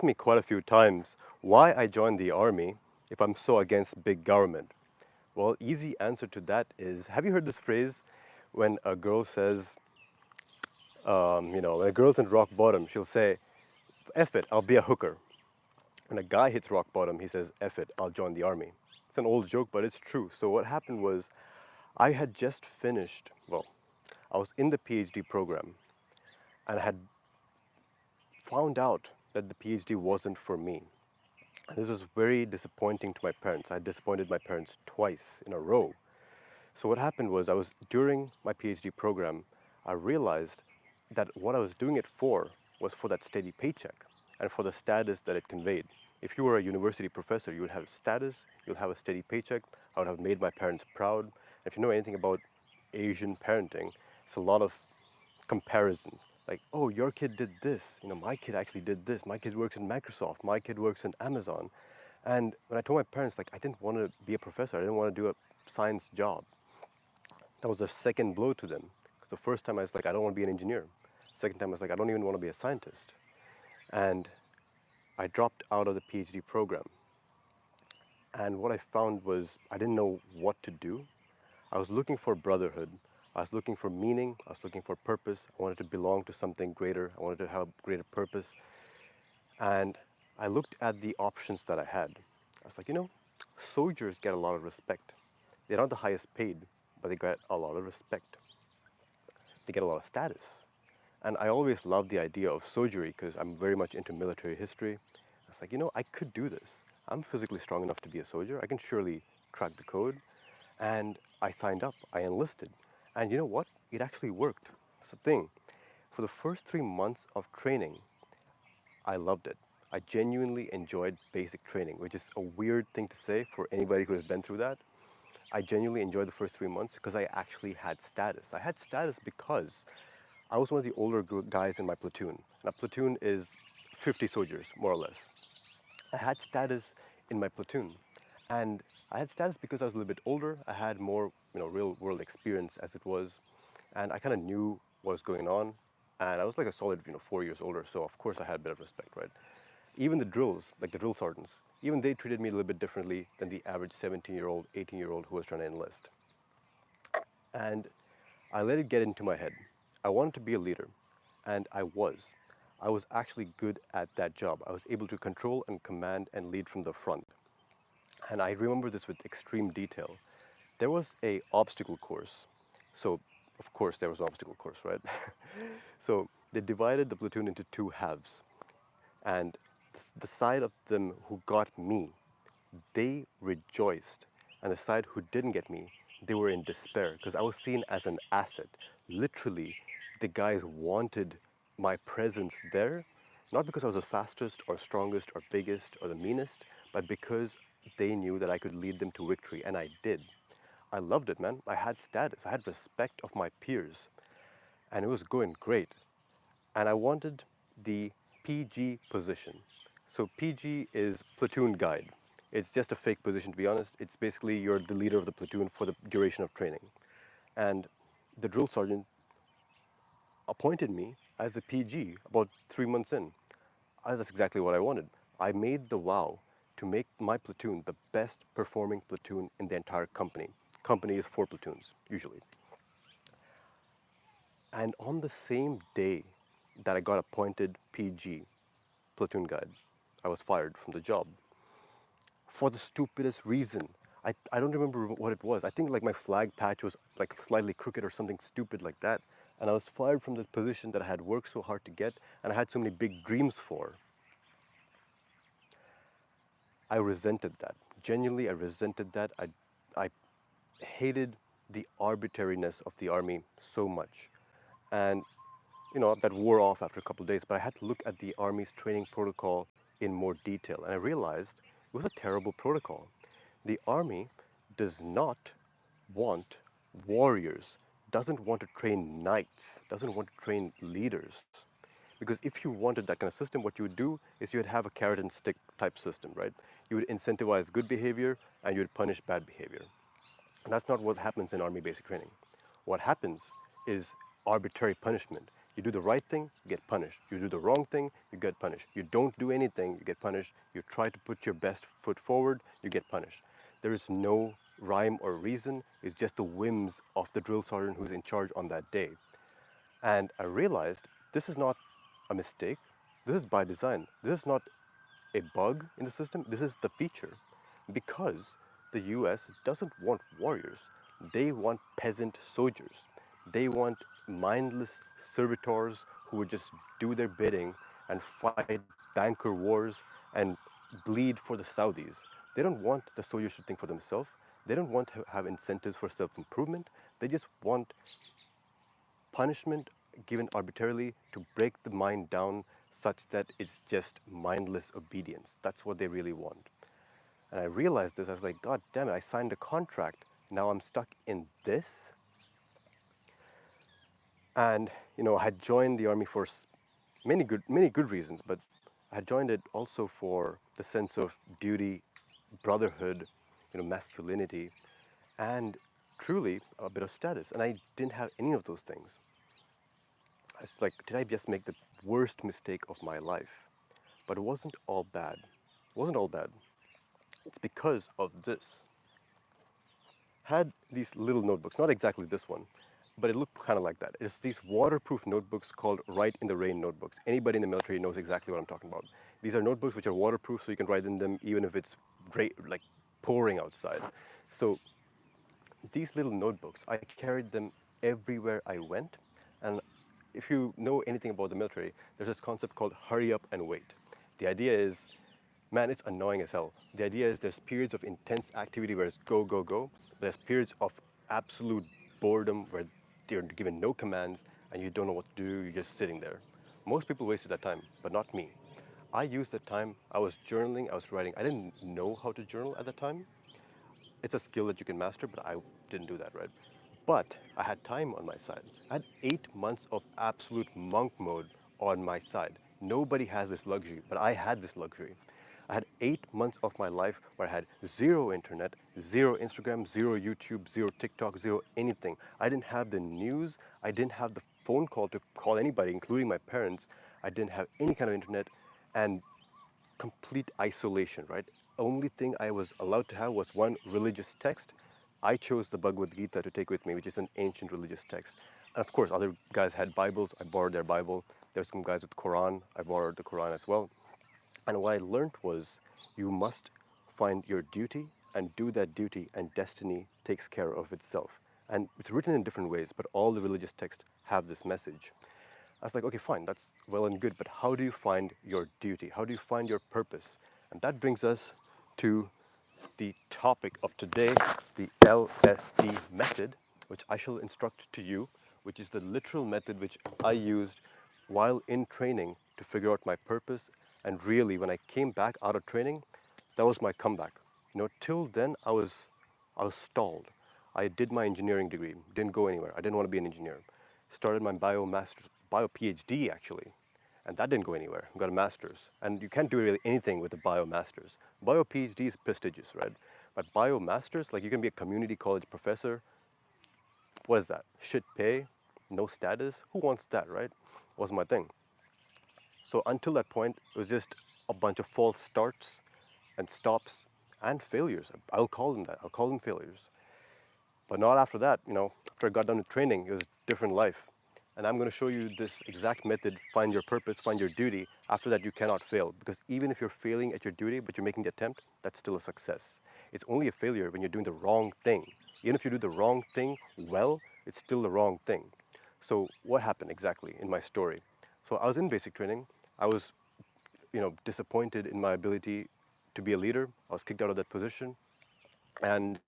Me quite a few times why I joined the army if I'm so against big government. Well, easy answer to that is, have you heard this phrase when a girl says, when a girl's in rock bottom, she'll say, F it, I'll be a hooker. When a guy hits rock bottom, he says, F it, I'll join the army. It's an old joke, but it's true. So what happened was, I had just finished, well, I was in the PhD program and I had found out that the PhD wasn't for me. And this was very disappointing to my parents. I had disappointed my parents twice in a row. So what happened was during my PhD program, I realized that what I was doing it for was for that steady paycheck and for the status that it conveyed. If you were a university professor, you would have status, you'll have a steady paycheck. I would have made my parents proud. If you know anything about Asian parenting, it's a lot of comparisons. Like, oh, your kid did this. My kid actually did this. My kid works in Microsoft. My kid works in Amazon. And when I told my parents, like, I didn't want to be a professor, I didn't want to do a science job, that was a second blow to them. The first time I was like, I don't want to be an engineer. Second time I was like, I don't even want to be a scientist. And I dropped out of the PhD program. And what I found was I didn't know what to do. I was looking for brotherhood. I was looking for meaning. I was looking for purpose. I wanted to belong to something greater. I wanted to have a greater purpose. And I looked at the options that I had. I was like, soldiers get a lot of respect. They're not the highest paid, but they get a lot of respect. They get a lot of status. And I always loved the idea of soldiery because I'm very much into military history. I was like, I could do this. I'm physically strong enough to be a soldier. I can surely crack the code. And I signed up. I enlisted. And you know what? It actually worked. That's the thing. For the first 3 months of training, I loved it. I genuinely enjoyed basic training, which is a weird thing to say for anybody who has been through that. I genuinely enjoyed the first 3 months because I actually had status. I had status because I was one of the older guys in my platoon. And a platoon is 50 soldiers, more or less. I had status in my platoon. And I had status because I was a little bit older. I had more, real world experience as it was. And I kind of knew what was going on. And I was like a solid, 4 years older. So of course I had a bit of respect, right? Even the drills, like the drill sergeants, even they treated me a little bit differently than the average 17-year-old, 18-year-old who was trying to enlist. And I let it get into my head. I wanted to be a leader, and I was. I was actually good at that job. I was able to control and command and lead from the front. And I remember this with extreme detail. There was a obstacle course. So, of course, there was an obstacle course, right? So they divided the platoon into two halves. And the side of them who got me, they rejoiced. And the side who didn't get me, they were in despair because I was seen as an asset. Literally, the guys wanted my presence there, not because I was the fastest or strongest or biggest or the meanest, but because they knew that I could lead them to victory, and I did. I loved it, man. I had status, I had respect of my peers, and it was going great. And I wanted the PG position. So PG is platoon guide. It's just a fake position, to be honest. It's basically you're the leader of the platoon for the duration of training. And the drill sergeant appointed me as a PG about 3 months in. That's exactly what I wanted. I made the vow to make my platoon the best performing platoon in the entire company. Company is 4 platoons, usually. And on the same day that I got appointed PG, platoon guide, I was fired from the job for the stupidest reason. I don't remember what it was. I think like my flag patch was like slightly crooked or something stupid like that. And I was fired from the position that I had worked so hard to get and I had so many big dreams for. I resented that. Genuinely, I resented that. I hated the arbitrariness of the army so much. And, that wore off after a couple of days, but I had to look at the army's training protocol in more detail. And I realized it was a terrible protocol. The army does not want warriors, doesn't want to train knights, doesn't want to train leaders. Because if you wanted that kind of system, what you would do is you would have a carrot and stick type system, right? You would incentivize good behavior and you would punish bad behavior. And that's not what happens in army basic training. What happens is arbitrary punishment. You do the right thing, you get punished. You do the wrong thing, you get punished. You don't do anything, you get punished. You try to put your best foot forward, you get punished. There is no rhyme or reason, it's just the whims of the drill sergeant who's in charge on that day. And I realized this is not a mistake, this is by design. This is not a bug in the system, this is the feature. Because the US doesn't want warriors, they want peasant soldiers. They want mindless servitors who would just do their bidding and fight banker wars and bleed for the Saudis. They don't want the soldiers to think for themselves. They don't want to have incentives for self improvement. They just want punishment given arbitrarily to break the mind down such that it's just mindless obedience. That's what they really want. And I realized this. I was like, God damn it, I signed a contract. Now I'm stuck in this. And, I had joined the army for many good reasons, but I had joined it also for the sense of duty, brotherhood, masculinity, and truly a bit of status. And I didn't have any of those things. I was like, did I just make the worst mistake of my life? But it wasn't all bad. It wasn't all bad. It's because of this. Had these little notebooks, not exactly this one, but it looked kind of like that. It's these waterproof notebooks called Write in the Rain notebooks. Anybody in the military knows exactly what I'm talking about. These are notebooks which are waterproof, so you can write in them even if it's great, like pouring outside. So these little notebooks, I carried them everywhere I went. And if you know anything about the military, there's this concept called hurry up and wait. The idea is, man, it's annoying as hell. The idea is there's periods of intense activity where it's go, go, go. There's periods of absolute boredom where you're given no commands and you don't know what to do, you're just sitting there. Most people wasted that time, but not me. I used that time, I was journaling, I was writing. I didn't know how to journal at the time. It's a skill that you can master, but I didn't do that, right? But I had time on my side. I had 8 months of absolute monk mode on my side. Nobody has this luxury, but I had this luxury. I had 8 months of my life where I had zero internet, zero Instagram, zero YouTube, zero TikTok, zero anything. I didn't have the news. I didn't have the phone call to call anybody, including my parents. I didn't have any kind of internet. And complete isolation, right? Only thing I was allowed to have was one religious text. I chose the Bhagavad Gita to take with me, which is an ancient religious text. And of course, other guys had Bibles. I borrowed their Bible. There's some guys with Quran. I borrowed the Quran as well. And what I learned was you must find your duty and do that duty, and destiny takes care of itself. And it's written in different ways, but all the religious texts have this message. I was like, okay, fine, that's well and good, but how do you find your duty? How do you find your purpose? And that brings us to the topic of today, the LSD method, which I shall instruct to you, which is the literal method which I used while in training to figure out my purpose. And really, when I came back out of training, that was my comeback. Till then I was stalled. I did my engineering degree, didn't go anywhere. I didn't want to be an engineer. Started my bio PhD actually, and that didn't go anywhere. Got a master's, and you can't do really anything with a bio master's. Bio PhD is prestigious, right? But bio masters, like you can be a community college professor. What is that? Shit pay, no status. Who wants that, right? Wasn't my thing. So until that point, it was just a bunch of false starts and stops and failures. I'll call them that. I'll call them failures. But not after that, after I got done with training, it was a different life. And I'm going to show you this exact method, find your purpose, find your duty. After that, you cannot fail. Because even if you're failing at your duty, but you're making the attempt, that's still a success. It's only a failure when you're doing the wrong thing. Even if you do the wrong thing well, it's still the wrong thing. So what happened exactly in my story? So I was in basic training. I was, disappointed in my ability to be a leader. I was kicked out of that position. And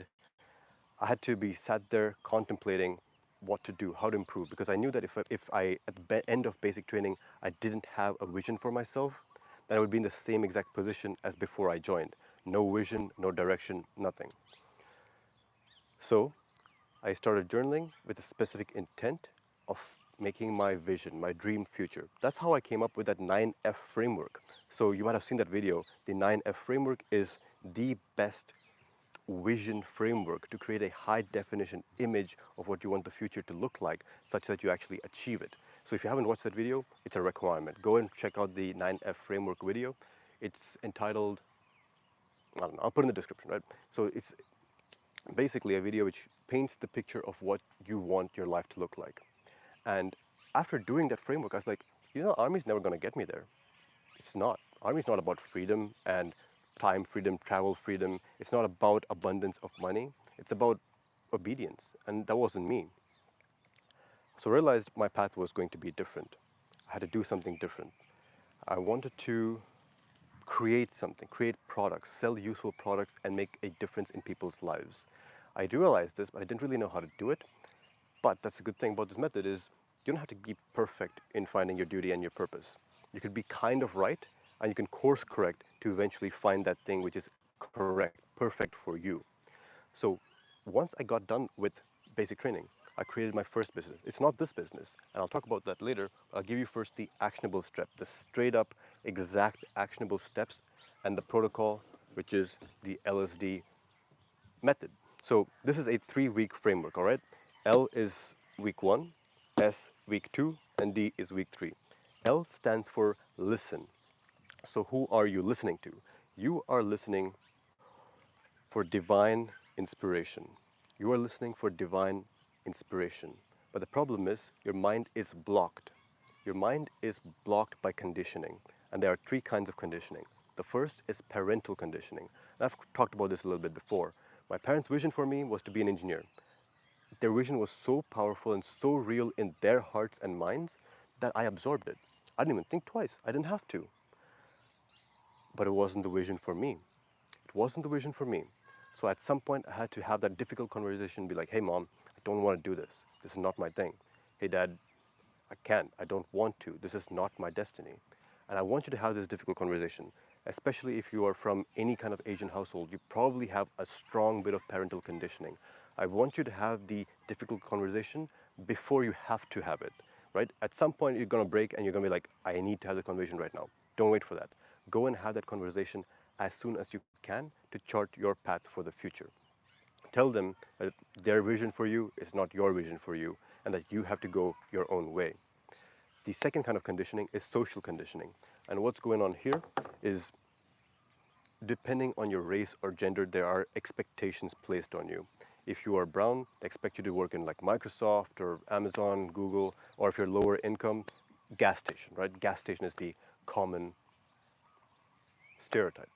I had to be sat there contemplating what to do, how to improve, because I knew that if I at the end of basic training, I didn't have a vision for myself, then I would be in the same exact position as before I joined. No vision, no direction, nothing. So I started journaling with a specific intent of making my vision, my dream future. That's how I came up with that 9F framework. So you might have seen that video. The 9F framework is the best vision framework to create a high definition image of what you want the future to look like, such that you actually achieve it. So if you haven't watched that video, it's a requirement. Go and check out the 9F framework video. It's entitled, I don't know, I'll put in the description, right? So it's basically a video which paints the picture of what you want your life to look like. And after doing that framework, I was like, army's never going to get me there. It's not. Army's not about freedom and time freedom, travel freedom. It's not about abundance of money. It's about obedience. And that wasn't me. So I realized my path was going to be different. I had to do something different. I wanted to create something, create products, sell useful products, and make a difference in people's lives. I realized this, but I didn't really know how to do it. But that's a good thing about this method is you don't have to be perfect in finding your duty and your purpose. You could be kind of right, and you can course correct to eventually find that thing which is correct, perfect for you. So once I got done with basic training, I created my first business. It's not this business, and I'll talk about that later. I'll give you first the actionable step, the straight up, exact actionable steps, and the protocol, which is the LSD method. So this is a 3-week framework, all right? L is week 1, S week 2, and D is week 3. L stands for listen. So who are you listening to? You are listening for divine inspiration. You are listening for divine inspiration. But the problem is your mind is blocked. Your mind is blocked by conditioning. And there are 3 kinds of conditioning. The first is parental conditioning. I've talked about this a little bit before. My parents' vision for me was to be an engineer. Their vision was so powerful and so real in their hearts and minds that I absorbed it. I didn't even think twice. I didn't have to. But it wasn't the vision for me. It wasn't the vision for me. So at some point, I had to have that difficult conversation, be like, hey, mom, I don't want to do this. This is not my thing. Hey, dad, I can't. I don't want to. This is not my destiny. And I want you to have this difficult conversation, especially if you are from any kind of Asian household. You probably have a strong bit of parental conditioning. I want you to have the difficult conversation before you have to have it, right? At some point, you're going to break and you're going to be like, I need to have the conversation right now. Don't wait for that. Go and have that conversation as soon as you can to chart your path for the future. Tell them that their vision for you is not your vision for you and that you have to go your own way. The second kind of conditioning is social conditioning. And what's going on here is depending on your race or gender, there are expectations placed on you. If you are brown, they expect you to work in like Microsoft or Amazon, Google, or if you're lower income, gas station, right? Gas station is the common stereotype.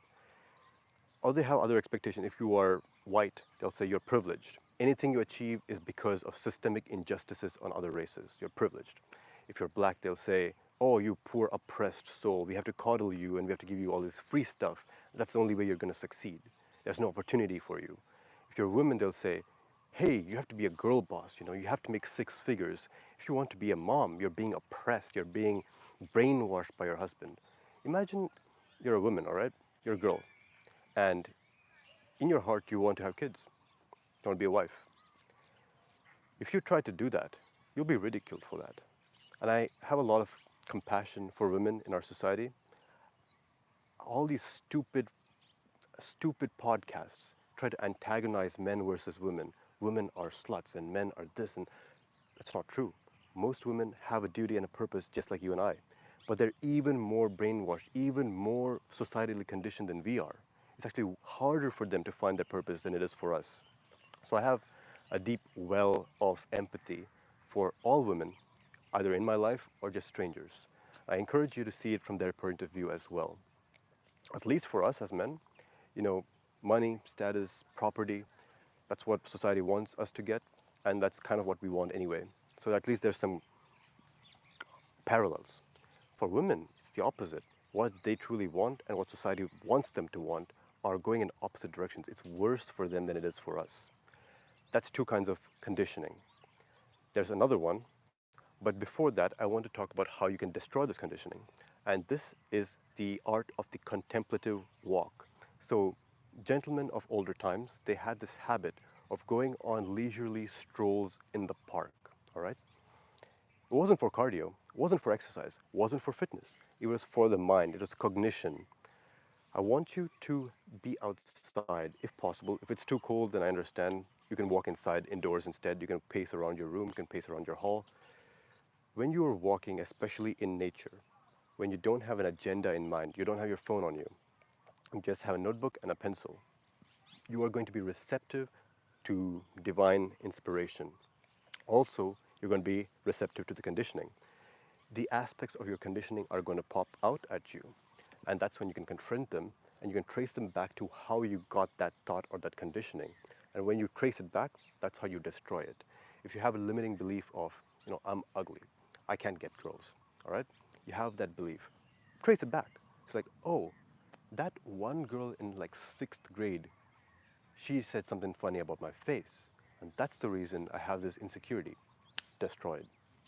Or they have other expectations. If you are white, they'll say you're privileged. Anything you achieve is because of systemic injustices on other races. You're privileged. If you're black, they'll say, oh, you poor oppressed soul. We have to coddle you and we have to give you all this free stuff. That's the only way you're going to succeed. There's no opportunity for you. If you're a woman, they'll say, hey, you have to be a girl boss. You have to make 6 figures. If you want to be a mom, you're being oppressed. You're being brainwashed by your husband. Imagine you're a woman, all right? You're a girl. And in your heart, you want to have kids. You want to be a wife. If you try to do that, you'll be ridiculed for that. And I have a lot of compassion for women in our society. All these stupid podcasts try to antagonize men versus women. Women are sluts and men are this, and that's not true. Most women have a duty and a purpose just like you and I. But they're even more brainwashed, even more societally conditioned than we are. It's actually harder for them to find their purpose than it is for us. So I have a deep well of empathy for all women, either in my life or just strangers. I encourage you to see it from their point of view as well. At least for us as men, you know, money, status, property, that's what society wants us to get, and that's kind of what we want anyway. So at least there's some parallels. For women, it's the opposite. What they truly want and what society wants them to want are going in opposite directions. It's worse for them than it is for us. That's 2 kinds of conditioning. There's another one, but before that, I want to talk about how you can destroy this conditioning. And this is the art of the contemplative walk. So, gentlemen of older times, they had this habit of going on leisurely strolls in the park, all right? It wasn't for cardio, it wasn't for exercise, it wasn't for fitness. It was for the mind, it was cognition. I want you to be outside if possible. If it's too cold, then I understand. You can walk inside indoors instead. You can pace around your room, you can pace around your hall. When you are walking, especially in nature, when you don't have an agenda in mind, you don't have your phone on you, you just have a notebook and a pencil, you are going to be receptive to divine inspiration. Also, you're going to be receptive to the conditioning. The aspects of your conditioning are going to pop out at you. And that's when you can confront them and you can trace them back to how you got that thought or that conditioning. And when you trace it back, that's how you destroy it. If you have a limiting belief of, I'm ugly, I can't get girls, all right? You have that belief. Trace it back. It's like, oh, that one girl in like sixth grade, she said something funny about my face. And that's the reason I have this insecurity. Destroyed,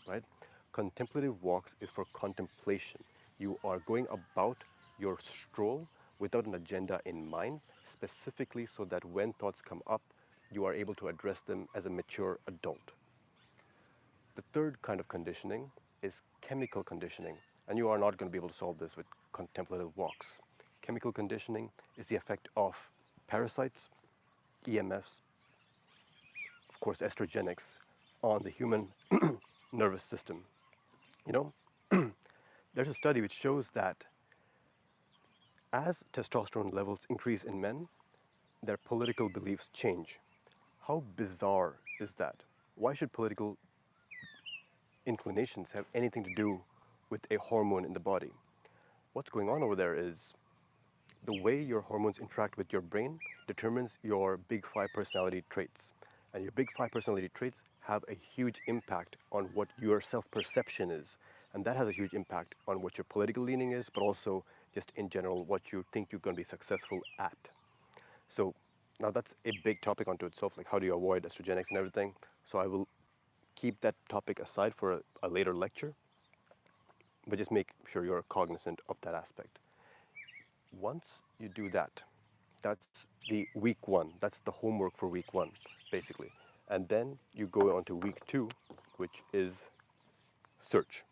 right? Contemplative walks is for contemplation. You are going about your stroll without an agenda in mind, specifically so that when thoughts come up, you are able to address them as a mature adult. The third kind of conditioning is chemical conditioning, and you are not going to be able to solve this with contemplative walks. Chemical conditioning is the effect of parasites, EMFs, of course, estrogenics on the human nervous system. You know, there's a study which shows that as testosterone levels increase in men, their political beliefs change. How bizarre is that? Why should political inclinations have anything to do with a hormone in the body? What's going on over there is the way your hormones interact with your brain determines your big five personality traits. And your big five personality traits have a huge impact on what your self perception is. And that has a huge impact on what your political leaning is, but also just in general what you think you're going to be successful at. So now that's a big topic unto itself, like how do you avoid estrogenics and everything. So I will keep that topic aside for a later lecture, but just make sure you're cognizant of that aspect. Once you do that, that's the week one. That's the homework for week one, basically. And then you go on to week two, which is search.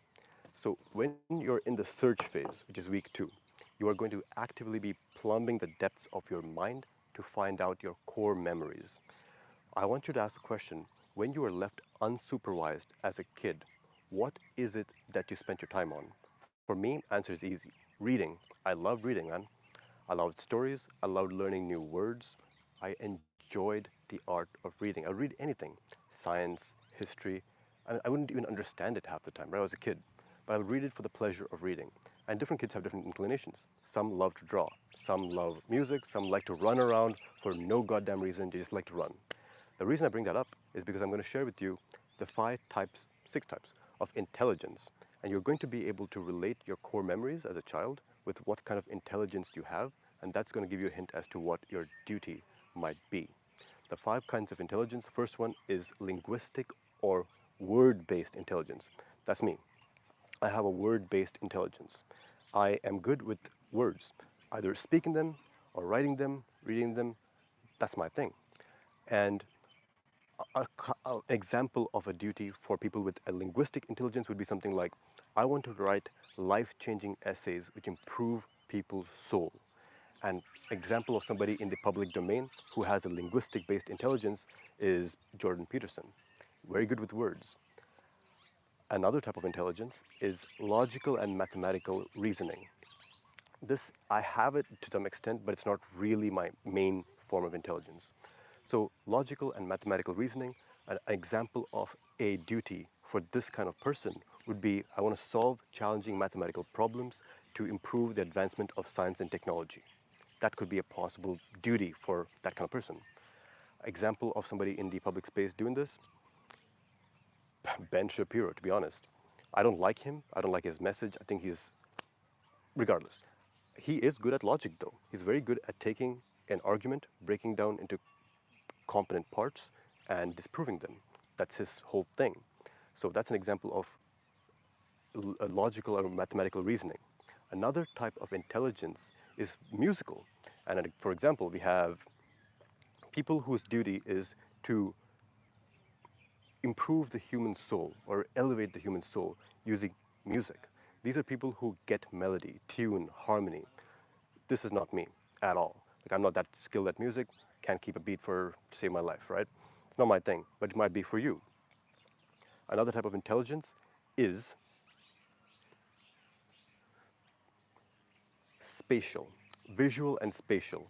So when you're in the search phase, which is week two, you are going to actively be plumbing the depths of your mind to find out your core memories. I want you to ask the question, when you were left unsupervised as a kid, what is it that you spent your time on? For me, answer is easy. Reading. I loved reading, man. I loved stories. I loved learning new words. I enjoyed the art of reading. I would read anything, science, history. I wouldn't even understand it half the time, right? I was a kid. But I would read it for the pleasure of reading. And different kids have different inclinations. Some love to draw. Some love music. Some like to run around for no goddamn reason. They just like to run. The reason I bring that up is because I'm going to share with you the five types, six types of intelligence. And you're going to be able to relate your core memories as a child with what kind of intelligence you have. And that's going to give you a hint as to what your duty might be. The five kinds of intelligence, first one is linguistic or word based intelligence. That's me. I have a word based intelligence. I am good with words, either speaking them or writing them, reading them. That's my thing. And an example of a duty for people with a linguistic intelligence would be something like I want to write life changing essays which improve people's soul. An example of somebody in the public domain who has a linguistic based intelligence is Jordan Peterson. Very good with words. Another type of intelligence is logical and mathematical reasoning. This, I have it to some extent, but it's not really my main form of intelligence. So, logical and mathematical reasoning, an example of a duty for this kind of person would be I want to solve challenging mathematical problems to improve the advancement of science and technology. That could be a possible duty for that kind of person. Example of somebody in the public space doing this, Ben Shapiro, to be honest. I don't like him. I don't like his message. I think he's, regardless. He is good at logic, though. He's very good at taking an argument, breaking down into component parts, and disproving them. That's his whole thing. So that's an example of a logical or mathematical reasoning. Another type of intelligence is musical. And for example, we have people whose duty is to improve the human soul or elevate the human soul using music. These are people who get melody, tune, harmony. This is not me at all. Like I'm not that skilled at music, can't keep a beat for to save my life, right? It's not my thing, but it might be for you. Another type of intelligence is spatial, visual and spatial.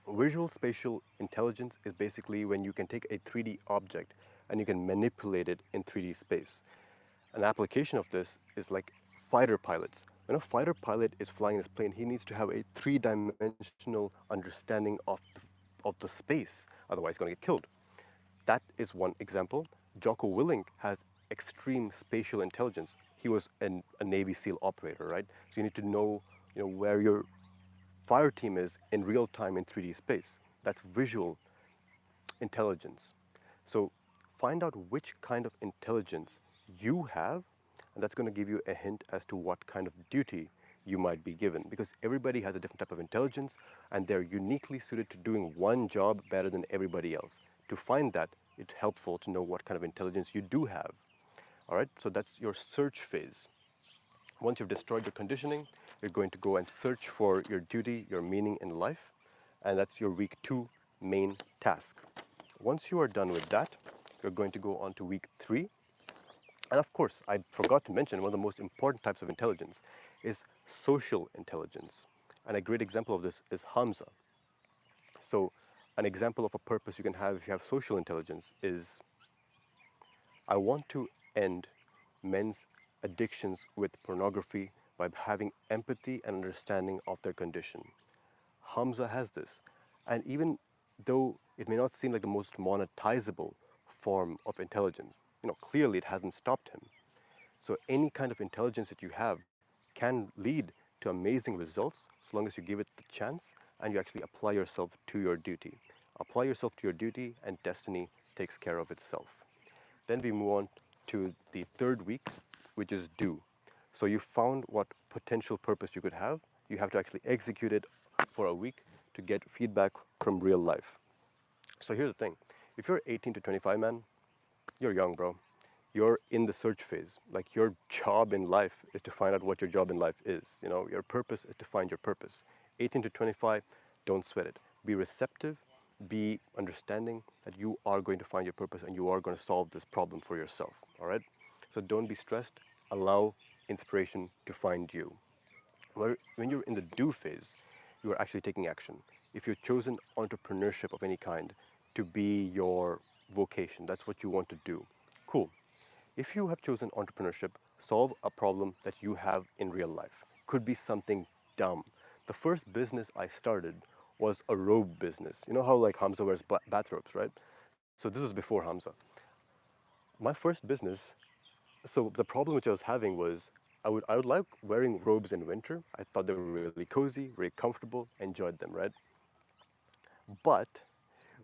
Visual spatial intelligence is basically when you can take a 3D object and you can manipulate it in 3D space. An application of this is like fighter pilots. When a fighter pilot is flying this plane, he needs to have a three-dimensional understanding of the space, otherwise he's going to get killed. That is one example. Jocko Willink has extreme spatial intelligence. He was a Navy SEAL operator, right? So you need to know, where your fire team is in real time in 3D space. That's visual intelligence. So find out which kind of intelligence you have, and that's going to give you a hint as to what kind of duty you might be given. Because everybody has a different type of intelligence, and they're uniquely suited to doing one job better than everybody else. To find that, it's helpful to know what kind of intelligence you do have. All right, so that's your search phase. Once you've destroyed your conditioning, you're going to go and search for your duty, your meaning in life, and that's your week 2 main task. Once you are done with that, you're going to go on to week 3. And of course, I forgot to mention one of the most important types of intelligence is social intelligence. And a great example of this is Hamza. So, an example of a purpose you can have if you have social intelligence is I want to end men's addictions with pornography by having empathy and understanding of their condition. Hamza has this. And even though it may not seem like the most monetizable form of intelligence, clearly it hasn't stopped him. So any kind of intelligence that you have can lead to amazing results so long as you give it the chance and you actually apply yourself to your duty. Apply yourself to your duty and destiny takes care of itself. Then we move on to the third week, which is do. So you found what potential purpose you could have. You have to actually execute it for a week to get feedback from real life. So here's the thing. If you're 18 to 25, man, you're young, bro. You're in the search phase. Like your job in life is to find out what your job in life is. Your purpose is to find your purpose. 18 to 25, don't sweat it. Be receptive, be understanding that you are going to find your purpose and you are going to solve this problem for yourself. All right? So don't be stressed. Allow inspiration to find you. When you're in the do phase, you are actually taking action. If you've chosen entrepreneurship of any kind to be your vocation, that's what you want to do. Cool. If you have chosen entrepreneurship, solve a problem that you have in real life. Could be something dumb. The first business I started was a robe business. You know how like Hamza wears bathrobes, right? So this was before Hamza. My first business, so the problem which I was having was I would like wearing robes in winter. I thought they were really cozy, very comfortable, enjoyed them, right? But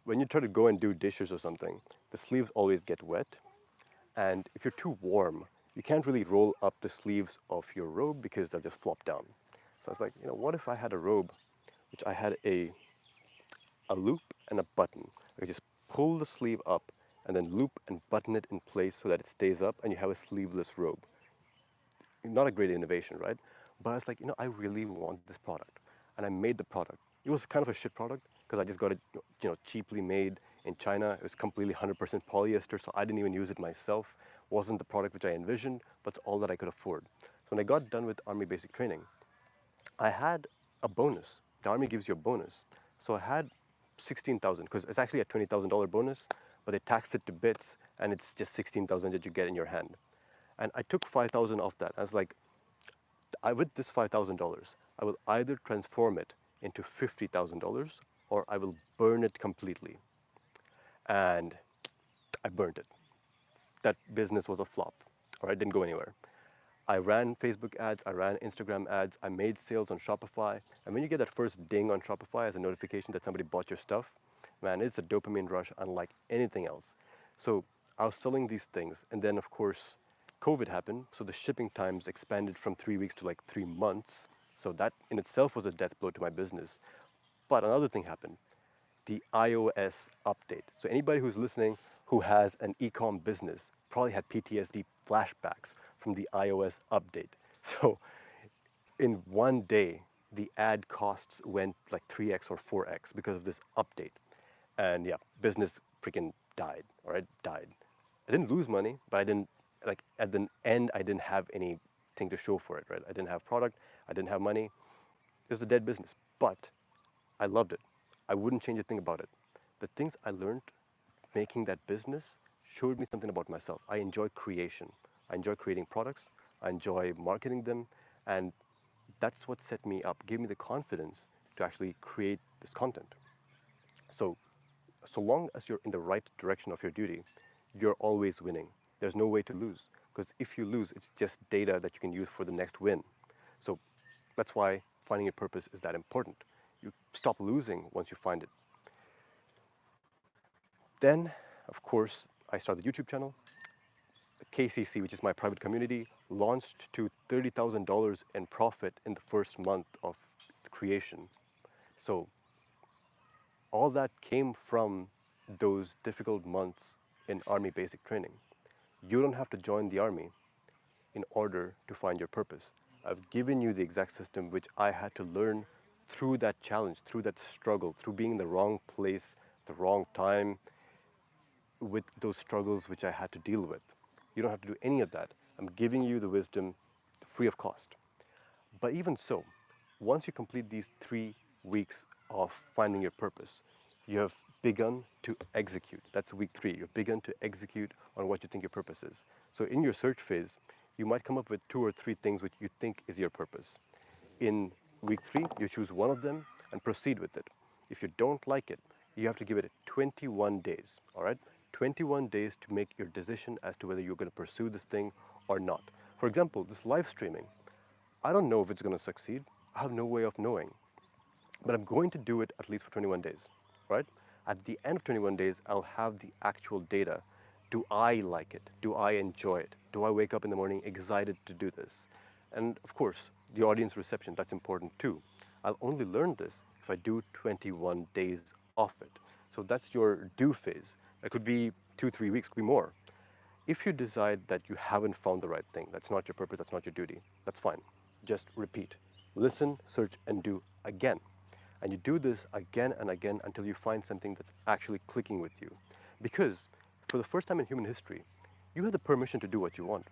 when you try to go and do dishes or something, the sleeves always get wet. And if you're too warm, you can't really roll up the sleeves of your robe because they'll just flop down. So I was like, what if I had a robe which I had a loop and a button? I could just pull the sleeve up and then loop and button it in place so that it stays up and you have a sleeveless robe. Not a great innovation, right? But I was like, I really want this product. And I made the product. It was kind of a shit product because I just got it, cheaply made in China. It was completely 100% polyester, so I didn't even use it myself. Wasn't the product which I envisioned, but it's all that I could afford. So when I got done with Army basic training, I had a bonus. The Army gives you a bonus. So I had 16,000 because it's actually a $20,000 bonus, but they tax it to bits and it's just 16,000 that you get in your hand. And I took 5,000 off that. I was like, with this $5,000, I will either transform it into $50,000 or I will burn it completely. And I burned it. That business was a flop, or it didn't go anywhere. I ran Facebook ads, I ran Instagram ads, I made sales on Shopify. And when you get that first ding on Shopify as a notification that somebody bought your stuff, man, it's a dopamine rush unlike anything else. So I was selling these things, and then of course, COVID happened, so the shipping times expanded from 3 weeks to like 3 months. So that in itself was a death blow to my business. But another thing happened, the iOS update. So anybody who's listening who has an e-com business probably had PTSD flashbacks from the iOS update. So in one day, the ad costs went like 3x or 4x because of this update. And yeah, business freaking died, all right, died. I didn't lose money, but I didn't like at the end, I didn't have anything to show for it, right? I didn't have product, I didn't have money. It was a dead business, but I loved it. I wouldn't change a thing about it. The things I learned making that business showed me something about myself. I enjoy creation. I enjoy creating products. I enjoy marketing them. And that's what set me up, gave me the confidence to actually create this content. So, so long as you're in the right direction of your duty, you're always winning. There's no way to lose. Because if you lose, it's just data that you can use for the next win. So that's why finding your purpose is that important. You stop losing once you find it. Then, of course, I started the YouTube channel. KCC, which is my private community, launched to $30,000 in profit in the first month of its creation. So all that came from those difficult months in Army basic training. You don't have to join the Army in order to find your purpose. I've given you the exact system which I had to learn through that challenge, through that struggle, through being in the wrong place, the wrong time, with those struggles which I had to deal with. You don't have to do any of that. I'm giving you the wisdom free of cost. But even so, once you complete these 3 weeks of finding your purpose, you have begun to execute. That's week 3. You've begun to execute on what you think your purpose is. So in your search phase, you might come up with 2 or 3 things which you think is your purpose. In week 3, you choose one of them and proceed with it. If you don't like it, you have to give it 21 days, all right? 21 days to make your decision as to whether you're going to pursue this thing or not. For example, this live streaming, I don't know if it's going to succeed. I have no way of knowing. But I'm going to do it at least for 21 days, right? At the end of 21 days, I'll have the actual data. Do I like it? Do I enjoy it? Do I wake up in the morning excited to do this? And of course, the audience reception, that's important too. I'll only learn this if I do 21 days of it. So that's your do phase. That could be 2, 3 weeks, could be more. If you decide that you haven't found the right thing, that's not your purpose, that's not your duty, that's fine. Just repeat. Listen, search, and do again. And you do this again and again until you find something that's actually clicking with you. Because for the first time in human history, you have the permission to do what you want.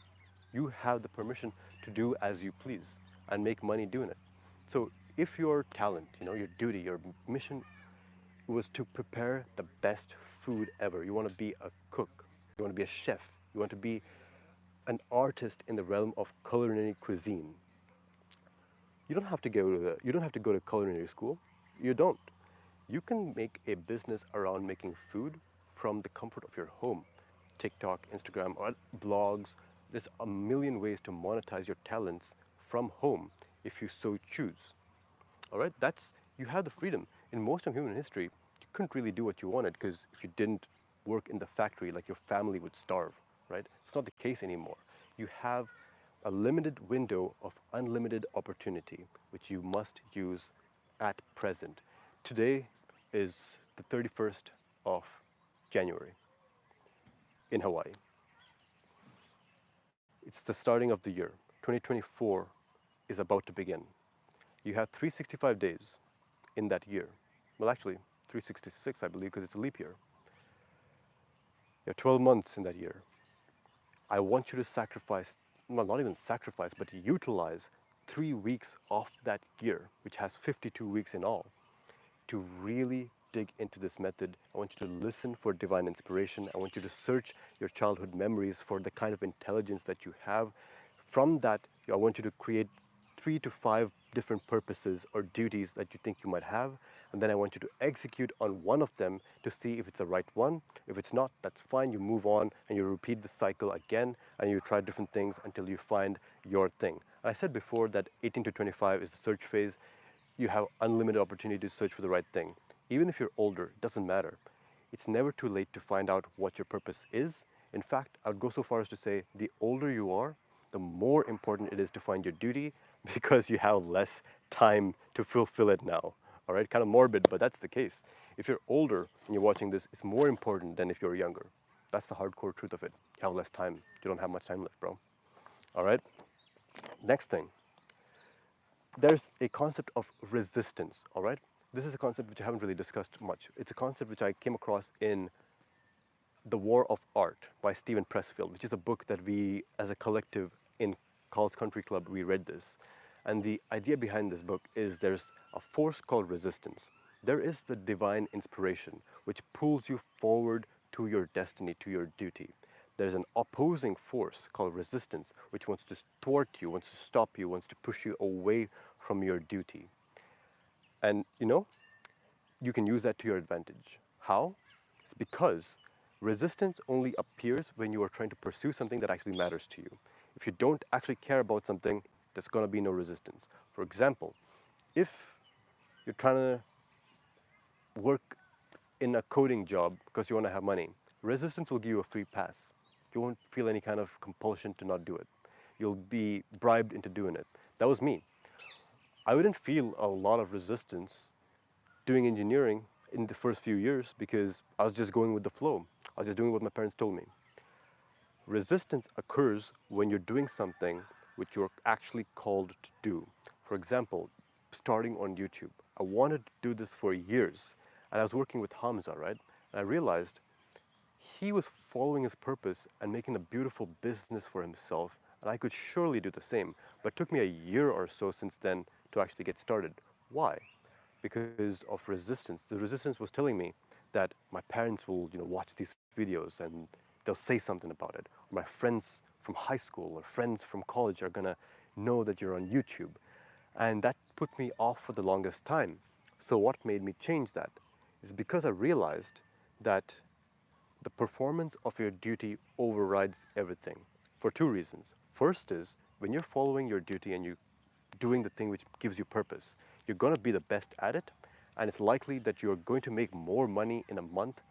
You have the permission to do as you please and make money doing it. So if your talent, your duty, your mission was to prepare the best food ever, you want to be a cook, you want to be a chef, you want to be an artist in the realm of culinary cuisine, you don't have to go to culinary school. You don't. You can make a business around making food from the comfort of your home. TikTok, Instagram, or blogs. There's a million ways to monetize your talents from home if you so choose. All right, that's you have the freedom. In most of human history, you couldn't really do what you wanted because if you didn't work in the factory, like your family would starve. Right? It's not the case anymore. You have a limited window of unlimited opportunity, which you must use at present. Today is the 31st of January in Hawaii. It's the starting of the year. 2024 is about to begin. You have 365 days in that year. Well, actually, 366, I believe, because it's a leap year. You have 12 months in that year. I want you to sacrifice, well, not even sacrifice, but utilize 3 weeks of that year, which has 52 weeks in all, to really dig into this method. I want you to listen for divine inspiration. I want you to search your childhood memories for the kind of intelligence that you have. From that, I want you to create 3 to 5 different purposes or duties that you think you might have. And then I want you to execute on one of them to see if it's the right one. If it's not, that's fine. You move on and you repeat the cycle again and you try different things until you find your thing. I said before that 18 to 25 is the search phase. You have unlimited opportunity to search for the right thing. Even if you're older, it doesn't matter. It's never too late to find out what your purpose is. In fact, I would go so far as to say the older you are, the more important it is to find your duty because you have less time to fulfill it now. All right, kind of morbid, but that's the case. If you're older and you're watching this, it's more important than if you're younger. That's the hardcore truth of it. You have less time. You don't have much time left, bro. All right, next thing. There's a concept of resistance, all right? This is a concept which I haven't really discussed much. It's a concept which I came across in The War of Art by Stephen Pressfield, which is a book that we, as a collective in College Country Club, we read this. And the idea behind this book is there's a force called resistance. There is the divine inspiration which pulls you forward to your destiny, to your duty. There's an opposing force called resistance which wants to thwart you, wants to stop you, wants to push you away from your duty. And you can use that to your advantage. How? It's because resistance only appears when you are trying to pursue something that actually matters to you. If you don't actually care about something, there's going to be no resistance. For example, if you're trying to work in a coding job because you want to have money, resistance will give you a free pass. You won't feel any kind of compulsion to not do it. You'll be bribed into doing it. That was me. I wouldn't feel a lot of resistance doing engineering in the first few years because I was just going with the flow. I was just doing what my parents told me. Resistance occurs when you're doing something which you're actually called to do. For example, starting on YouTube. I wanted to do this for years, and I was working with Hamza, right? And I realized he was following his purpose and making a beautiful business for himself, and I could surely do the same. But it took me a year or so since then to actually get started. Why? Because of resistance. The resistance was telling me that my parents will, watch these videos and they'll say something about it. Or my friends from high school or friends from college are gonna know that you're on YouTube. And that put me off for the longest time. So what made me change that is because I realized that the performance of your duty overrides everything for two reasons. First is when you're following your duty and you doing the thing which gives you purpose, you're going to be the best at it, and it's likely that you're going to make more money in a month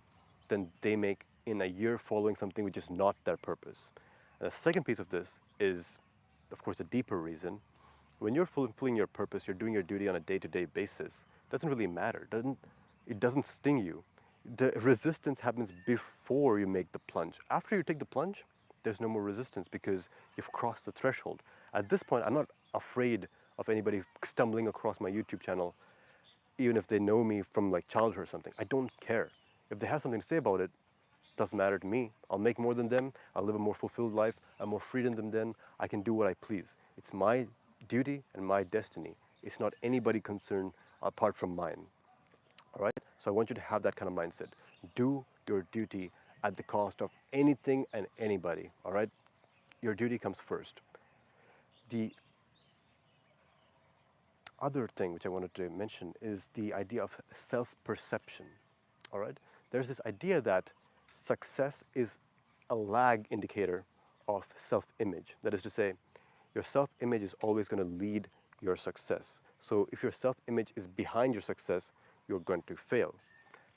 than they make in a year following something which is not their purpose. And the second piece of this is, of course, a deeper reason. When you're fulfilling your purpose, you're doing your duty on a day-to-day basis. It doesn't really matter. It doesn't sting you. The resistance happens before you make the plunge. After you take the plunge, there's no more resistance because you've crossed the threshold. At this point, I'm not afraid of anybody stumbling across my YouTube channel, even if they know me from like childhood or something. I don't care. If they have something to say about it, doesn't matter to me. I'll make more than them. I'll live a more fulfilled life. I'm more freedom than them. I can do what I please. It's my duty and my destiny. It's not anybody concerned apart from mine. All right? So I want you to have that kind of mindset. Do your duty at the cost of anything and anybody. All right? Your duty comes first. The other thing which I wanted to mention is the idea of self perception. All right? There's this idea that success is a lag indicator of self image. That is to say, your self image is always going to lead your success. So if your self image is behind your success, you're going to fail.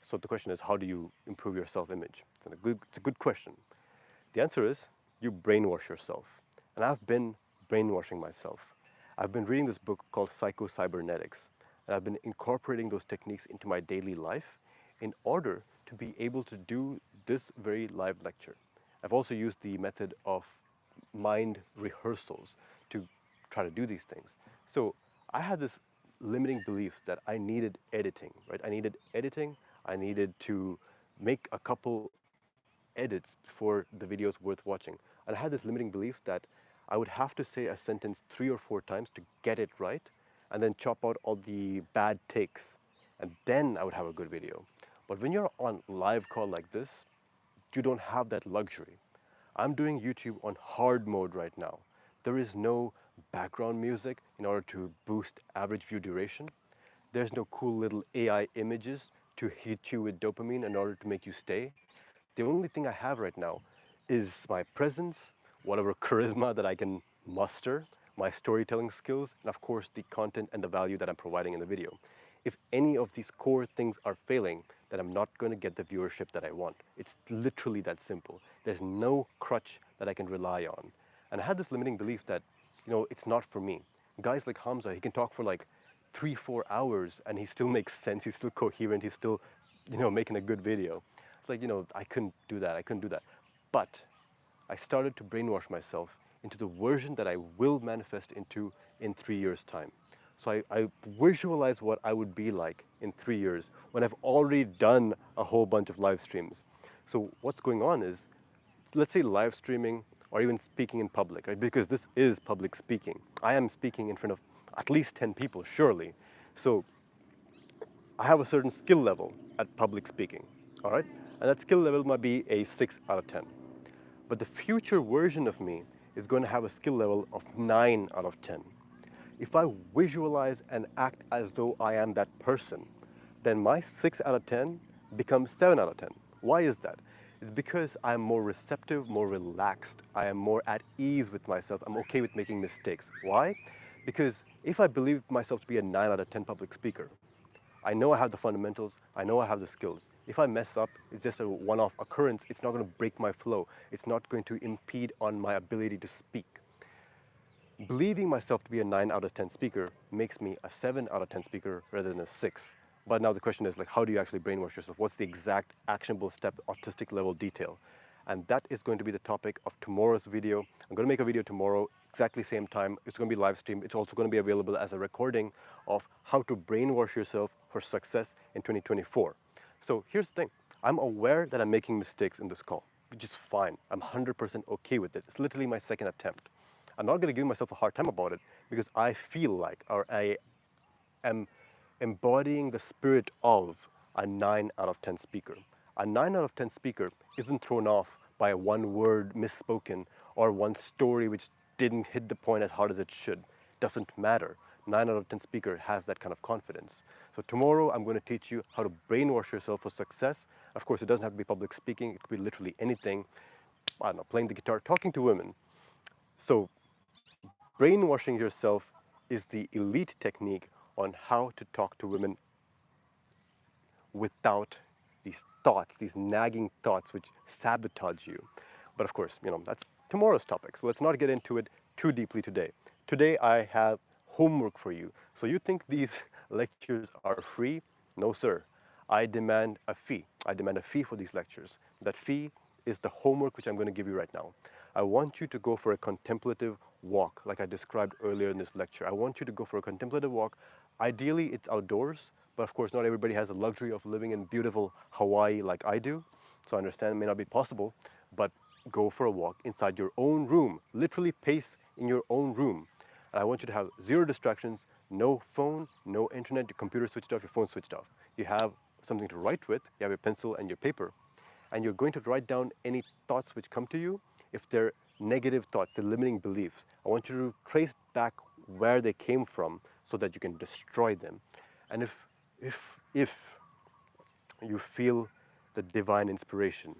So the question is, how do you improve your self image? It's a good question. The answer is you brainwash yourself. And I've been brainwashing myself. I've been reading this book called Psycho-Cybernetics, and I've been incorporating those techniques into my daily life in order to be able to do this very live lecture. I've also used the method of mind rehearsals to try to do these things. So I had this limiting belief that I needed editing, right? I needed editing. I needed to make a couple edits before the video is worth watching. And I had this limiting belief that I would have to say a sentence 3 or 4 times to get it right, and then chop out all the bad takes, and then I would have a good video. But when you're on live call like this, you don't have that luxury. I'm doing YouTube on hard mode right now. There is no background music in order to boost average view duration. There's no cool little AI images to hit you with dopamine in order to make you stay. The only thing I have right now is my presence, whatever charisma that I can muster, my storytelling skills, and of course the content and the value that I'm providing in the video. If any of these core things are failing, then I'm not going to get the viewership that I want. It's literally that simple. There's no crutch that I can rely on. And I had this limiting belief that, it's not for me. Guys like Hamza, he can talk for like 3, 4 hours and he still makes sense, he's still coherent, he's still, making a good video. It's like, I couldn't do that, I couldn't do that. But I started to brainwash myself into the version that I will manifest into in 3 years' time. So I visualize what I would be like in 3 years when I've already done a whole bunch of live streams. So what's going on is, let's say live streaming or even speaking in public, right? Because this is public speaking. I am speaking in front of at least 10 people, surely. So I have a certain skill level at public speaking, all right? And that skill level might be a 6 out of 10. But the future version of me is going to have a skill level of 9 out of 10. If I visualize and act as though I am that person, then my 6 out of 10 becomes 7 out of 10. Why is that? It's because I'm more receptive, more relaxed. I am more at ease with myself. I'm okay with making mistakes. Why? Because if I believe myself to be a 9 out of 10 public speaker, I know I have the fundamentals, I know I have the skills. If I mess up, it's just a one-off occurrence. It's not going to break my flow. It's not going to impede on my ability to speak. Believing myself to be a 9 out of 10 speaker makes me a 7 out of 10 speaker rather than a 6. But now the question is, like, how do you actually brainwash yourself? What's the exact actionable step, autistic level detail? And that is going to be the topic of tomorrow's video. I'm going to make a video tomorrow, exactly same time. It's going to be live streamed. It's also going to be available as a recording of how to brainwash yourself for success in 2024. So here's the thing. I'm aware that I'm making mistakes in this call, which is fine. I'm 100% okay with it. It's literally my second attempt. I'm not going to give myself a hard time about it because I feel like, or I am embodying the spirit of a 9 out of 10 speaker. A 9 out of 10 speaker isn't thrown off by a one word misspoken or one story which didn't hit the point as hard as it should. Doesn't matter. 9 out of 10 speaker has that kind of confidence. So tomorrow I'm going to teach you how to brainwash yourself for success. Of course, it doesn't have to be public speaking. It could be literally anything. I don't know, playing the guitar, talking to women. So brainwashing yourself is the elite technique on how to talk to women without these thoughts, these nagging thoughts which sabotage you. But of course, that's tomorrow's topic. So let's not get into it too deeply today. Today I have homework for you. So you think these lectures are free? No, sir. I demand a fee. I demand a fee for these lectures. That fee is the homework which I'm going to give you right now. I want you to go for a contemplative walk, like I described earlier in this lecture. I want you to go for a contemplative walk. Ideally, it's outdoors, but of course, not everybody has the luxury of living in beautiful Hawaii like I do. So I understand it may not be possible, but go for a walk inside your own room. Literally pace in your own room. And I want you to have zero distractions, no phone, no internet, your computer switched off, your phone switched off. You have something to write with, you have your pencil and your paper, and you're going to write down any thoughts which come to you. If they're negative thoughts, they're limiting beliefs, I want you to trace back where they came from so that you can destroy them. And if you feel the divine inspiration,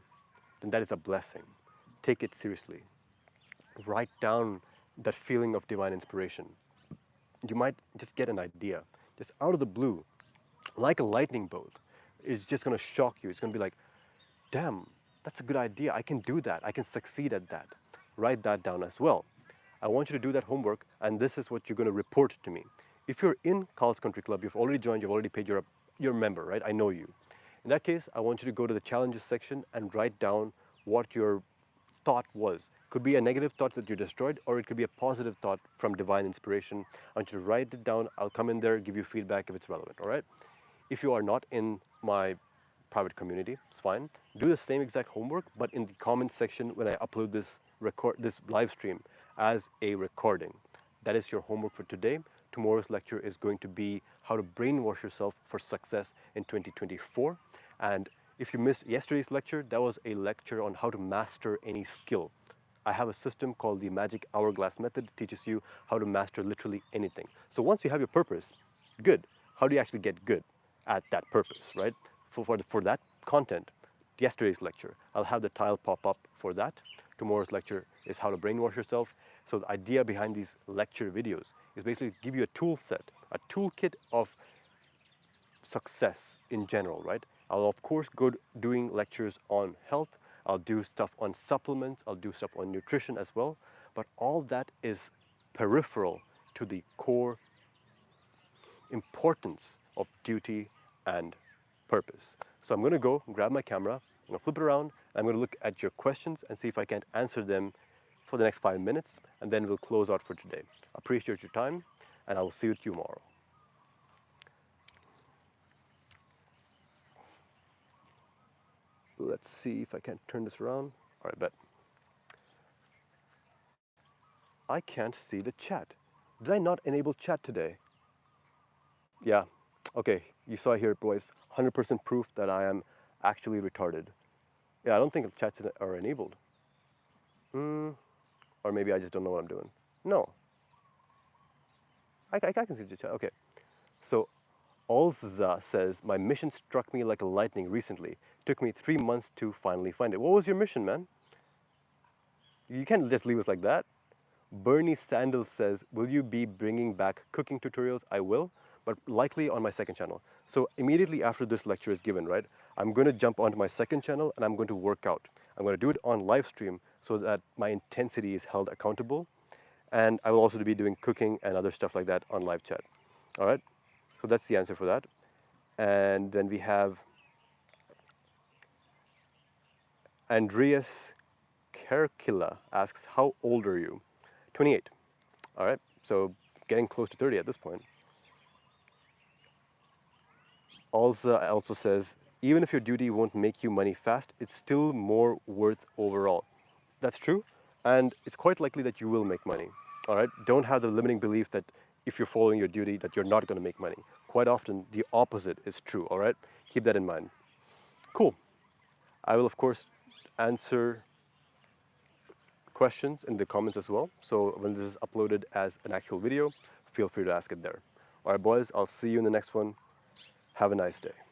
then that is a blessing. Take it seriously. Write down that feeling of divine inspiration. You might just get an idea, just out of the blue, like a lightning bolt. It's just going to shock you. It's going to be like, damn, that's a good idea. I can do that. I can succeed at that. Write that down as well. I want you to do that homework, and this is what you're going to report to me. If you're in College Country Club, you've already joined, you've already paid your member, right? I know you. In that case, I want you to go to the challenges section and write down what your thought was. Could be a negative thought that you destroyed, or it could be a positive thought from divine inspiration. I want you to write it down. I'll come in there, give you feedback if it's relevant, all right? If you are not in my private community, it's fine. Do the same exact homework, but in the comment section when I upload this live stream as a recording. That is your homework for today. Tomorrow's lecture is going to be how to brainwash yourself for success in 2024. And if you missed yesterday's lecture, that was a lecture on how to master any skill. I have a system called the Magic Hourglass Method that teaches you how to master literally anything. So once you have your purpose, good. How do you actually get good at that purpose, right? For that content, yesterday's lecture, I'll have the tile pop up for that. Tomorrow's lecture is how to brainwash yourself. So the idea behind these lecture videos is basically to give you a tool set, a toolkit of success in general, right? I'll of course go doing lectures on health. I'll do stuff on supplements. I'll do stuff on nutrition as well. But all that is peripheral to the core importance of duty and purpose. So I'm going to go grab my camera, I'm going to flip it around, I'm going to look at your questions and see if I can't answer them for the next 5 minutes, and then we'll close out for today. Appreciate your time, and I will see you tomorrow. Let's see if I can turn this around. All right, bet. I can't see the chat. Did I not enable chat today? Yeah. Okay, you saw here, boys. 100% proof that I am actually retarded. Yeah, I don't think the chats are enabled. Or maybe I just don't know what I'm doing. No, I can see the chat. Okay. So Alza says, my mission struck me like a lightning recently. Took me 3 months to finally find it. What was your mission, man? You can't just leave us like that. Bernie Sandals says, will you be bringing back cooking tutorials? I will, but likely on my second channel. So immediately after this lecture is given, right, I'm going to jump onto my second channel and I'm going to work out. I'm going to do it on live stream so that my intensity is held accountable. And I will also be doing cooking and other stuff like that on live chat. All right? So that's the answer for that. And then we have Andreas Kerkila asks, how old are you? 28. All right, so getting close to 30 at this point. Also says, even if your duty won't make you money fast, it's still more worth overall. That's true, and it's quite likely that you will make money. All right, don't have the limiting belief that if you're following your duty that you're not going to make money. Quite often, the opposite is true. All right, keep that in mind. Cool. I will of course answer questions in the comments as well. So when this is uploaded as an actual video, feel free to ask it there. All right, boys, I'll see you in the next one. Have a nice day.